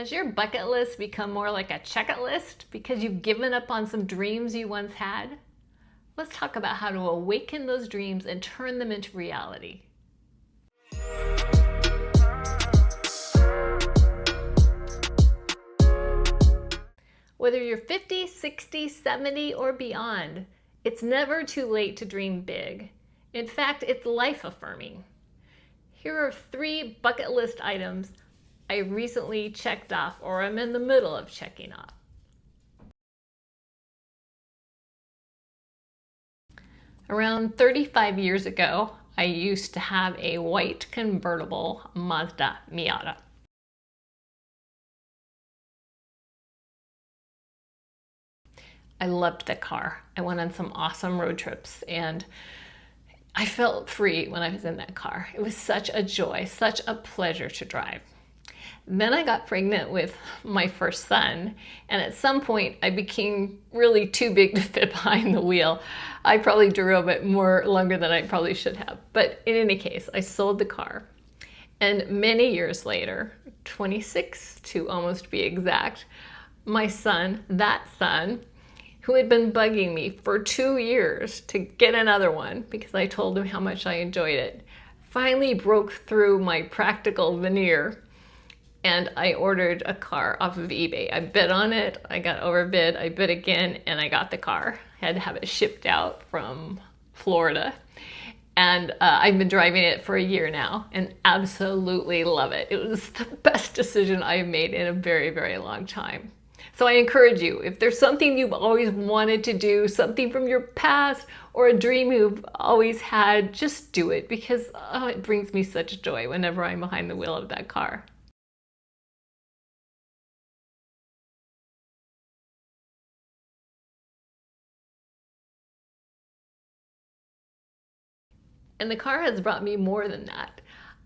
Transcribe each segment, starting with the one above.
Has your bucket list become more like a checkout list because you've given up on some dreams you once had? Let's talk about how to awaken those dreams and turn them into reality. Whether you're 50, 60, 70, or beyond, it's never too late to dream big. In fact, it's life-affirming. Here are 3 bucket list items I recently checked off, or I'm in the middle of checking off. Around 35 years ago, I used to have a white convertible Mazda Miata. I loved the car. I went on some awesome road trips and I felt free when I was in that car. It was such a joy, such a pleasure to drive. Then I got pregnant with my first son, and at some point I became really too big to fit behind the wheel. I probably drove it more longer than I probably should have. But in any case, I sold the car. And many years later, 26 to almost be exact, my son, who had been bugging me for 2 years to get another one because I told him how much I enjoyed it, finally broke through my practical veneer, and I ordered a car off of eBay. I bid on it, I got overbid, I bid again, and I got the car. I had to have it shipped out from Florida. And I've been driving it for a year now and absolutely love it. It was the best decision I've made in a very, very long time. So I encourage you, if there's something you've always wanted to do, something from your past, or a dream you've always had, just do it because it brings me such joy whenever I'm behind the wheel of that car. And the car has brought me more than that.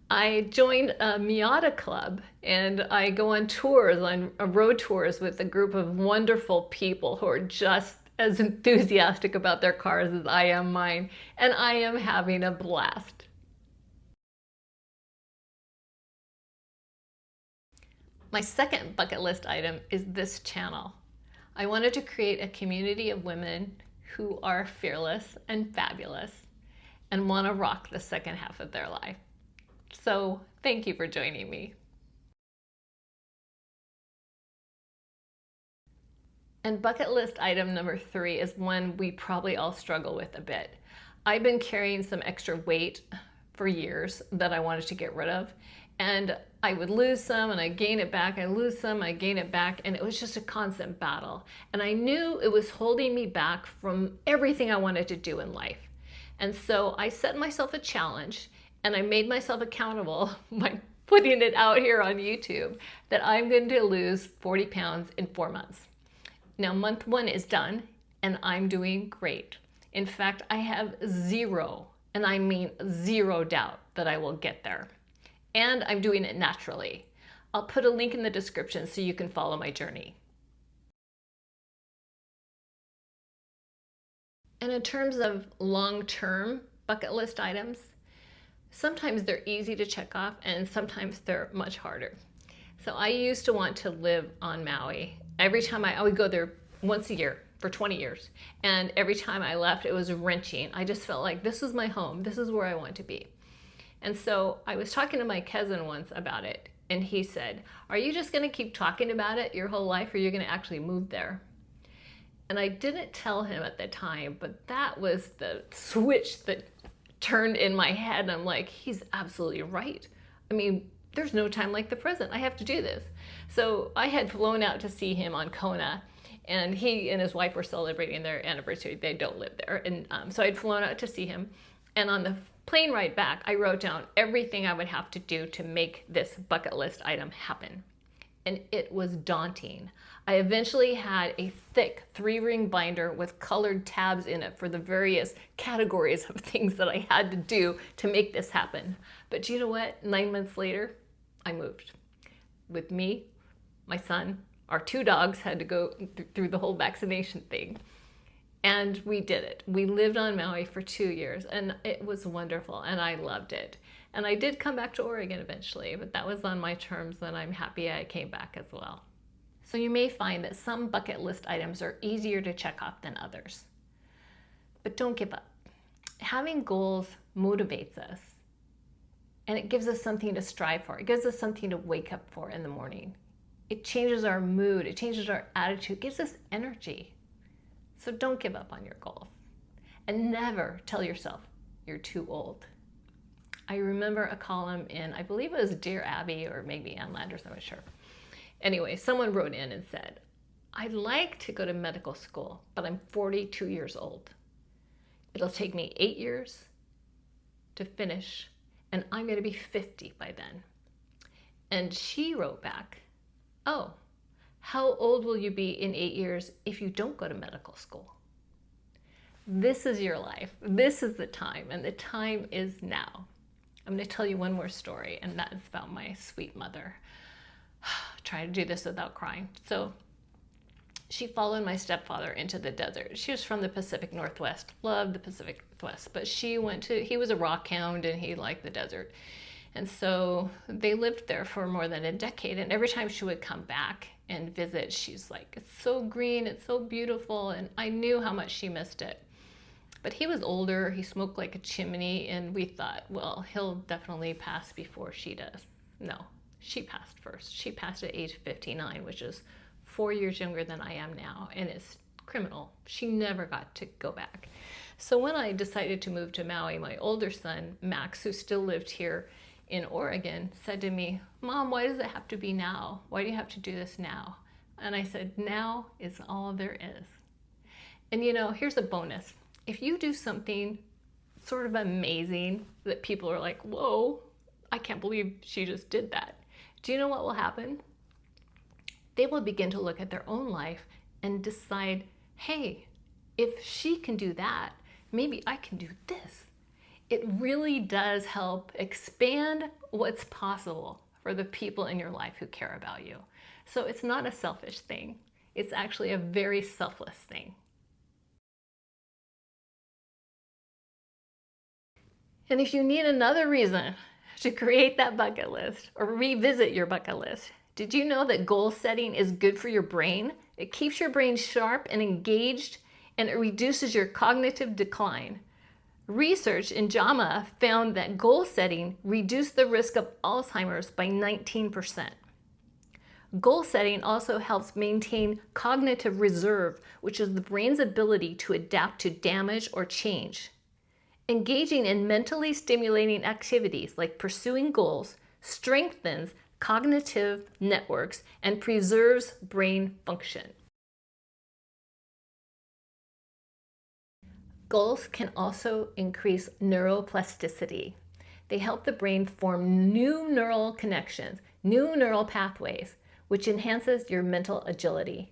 I joined a Miata club and I go on tours, on road tours with a group of wonderful people who are just as enthusiastic about their cars as I am mine, and I am having a blast. My second bucket list item is this channel. I wanted to create a community of women who are fearless and fabulous and want to rock the second half of their life. So thank you for joining me. And bucket list item number 3 is one we probably all struggle with a bit. I've been carrying some extra weight for years that I wanted to get rid of, and I would lose some and I gain it back, I lose some, I gain it back, and it was just a constant battle. And I knew it was holding me back from everything I wanted to do in life. And so I set myself a challenge and I made myself accountable by putting it out here on YouTube that I'm going to lose 40 pounds in 4 months. Now, month 1 is done and I'm doing great. In fact, I have zero, and I mean zero doubt that I will get there. And I'm doing it naturally. I'll put a link in the description so you can follow my journey. And in terms of long-term bucket list items, sometimes they're easy to check off and sometimes they're much harder. So I used to want to live on Maui. Every time I would go there once a year for 20 years. And every time I left, it was wrenching. I just felt like this is my home. This is where I want to be. And so I was talking to my cousin once about it. And he said, are you just going to keep talking about it your whole life, or are you going to actually move there? And I didn't tell him at the time, but that was the switch that turned in my head. I'm like, he's absolutely right. I mean, there's no time like the present. I have to do this. So I had flown out to see him on Kona, and he and his wife were celebrating their anniversary. They don't live there. And so I'd flown out to see him. And on the plane ride back, I wrote down everything I would have to do to make this bucket list item happen. And it was daunting. I eventually had a thick 3-ring binder with colored tabs in it for the various categories of things that I had to do to make this happen. But you know what? 9 months later, I moved. With me, my son, our 2 dogs had to go through the whole vaccination thing. And we did it. We lived on Maui for 2 years and it was wonderful and I loved it. And I did come back to Oregon eventually, but that was on my terms, and I'm happy I came back as well. So you may find that some bucket list items are easier to check off than others. But don't give up. Having goals motivates us, and it gives us something to strive for. It gives us something to wake up for in the morning. It changes our mood, it changes our attitude, it gives us energy. So don't give up on your goals. And never tell yourself you're too old. I remember a column in, I believe it was Dear Abby or maybe Ann Landers, I'm not sure. Anyway, someone wrote in and said, I'd like to go to medical school, but I'm 42 years old. It'll take me 8 years to finish, and I'm going to be 50 by then. And she wrote back, oh, how old will you be in 8 years if you don't go to medical school? This is your life. This is the time, and the time is now. I'm going to tell you one more story, and that is about my sweet mother. Try to do this without crying. So she followed my stepfather into the desert. She was from the Pacific Northwest, loved the Pacific Northwest, but he was a rock hound and he liked the desert. And so they lived there for more than a decade. And every time she would come back and visit, she's like, it's so green, it's so beautiful. And I knew how much she missed it. But he was older, he smoked like a chimney, and we thought, well, he'll definitely pass before she does. No, she passed first. She passed at age 59, which is 4 years younger than I am now, and it's criminal. She never got to go back. So when I decided to move to Maui, my older son, Max, who still lived here in Oregon, said to me, Mom, why does it have to be now? Why do you have to do this now? And I said, now is all there is. And you know, here's a bonus. If you do something sort of amazing that people are like, whoa, I can't believe she just did that. Do you know what will happen? They will begin to look at their own life and decide, hey, if she can do that, maybe I can do this. It really does help expand what's possible for the people in your life who care about you. So it's not a selfish thing. It's actually a very selfless thing. And if you need another reason to create that bucket list or revisit your bucket list, did you know that goal setting is good for your brain? It keeps your brain sharp and engaged, and it reduces your cognitive decline. Research in 𝗪𝗪𝗲 found that goal setting reduced the risk of Alzheimer's by 19%. Goal setting also helps maintain cognitive reserve, which is the brain's ability to adapt to damage or change. Engaging in mentally stimulating activities like pursuing goals strengthens cognitive networks and preserves brain function. Goals can also increase neuroplasticity. They help the brain form new neural connections, new neural pathways, which enhances your mental agility.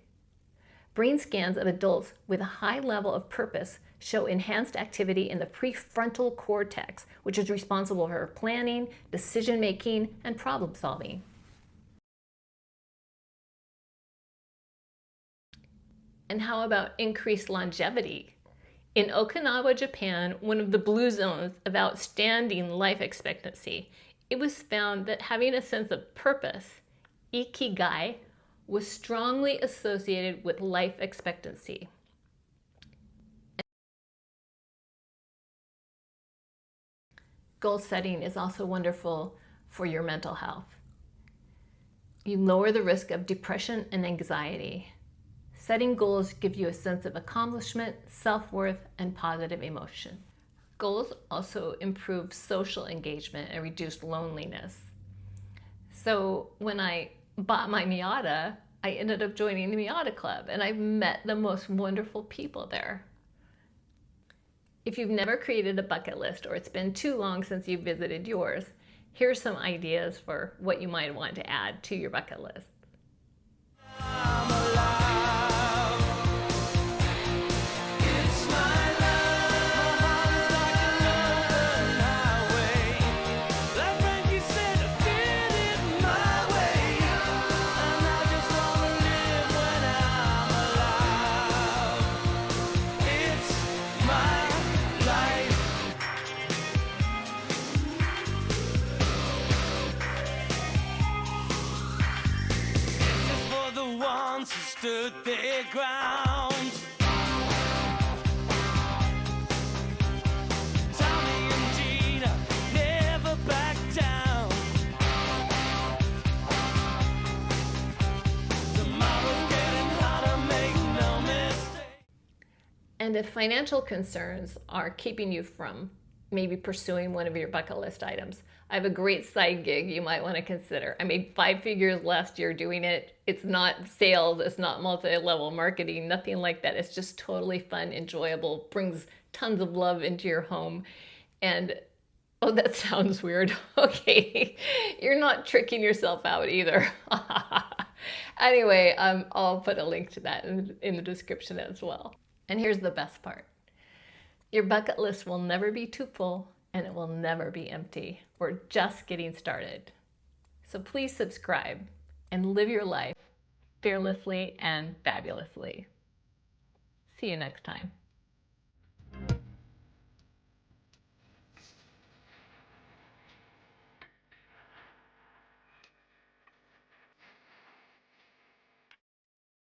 Brain scans of adults with a high level of purpose show enhanced activity in the prefrontal cortex, which is responsible for planning, decision-making, and problem-solving. And how about increased longevity? In Okinawa, Japan, one of the blue zones of outstanding life expectancy, it was found that having a sense of purpose, ikigai, was strongly associated with life expectancy. Goal setting is also wonderful for your mental health. You lower the risk of depression and anxiety. Setting goals give you a sense of accomplishment, self-worth, and positive emotion. Goals also improve social engagement and reduce loneliness. So when I bought my Miata, I ended up joining the Miata Club, and I've met the most wonderful people there. If you've never created a bucket list, or it's been too long since you've visited yours, here's some ideas for what you might want to add to your bucket list. ones who stood their ground. Tommy and Gina never backed down. Tomorrow's getting harder, make no mistake. And if financial concerns are keeping you from maybe pursuing one of your bucket list items, I have a great side gig you might want to consider. I made 5 figures last year doing it. It's not sales, it's not multi-level marketing, nothing like that. It's just totally fun, enjoyable, brings tons of love into your home. And oh, that sounds weird. Okay, you're not tricking yourself out either. Anyway, I'll put a link to that in the description as well. And here's the best part. Your bucket list will never be too full, and it will never be empty. We're just getting started. So please subscribe and live your life fearlessly and fabulously. See you next time.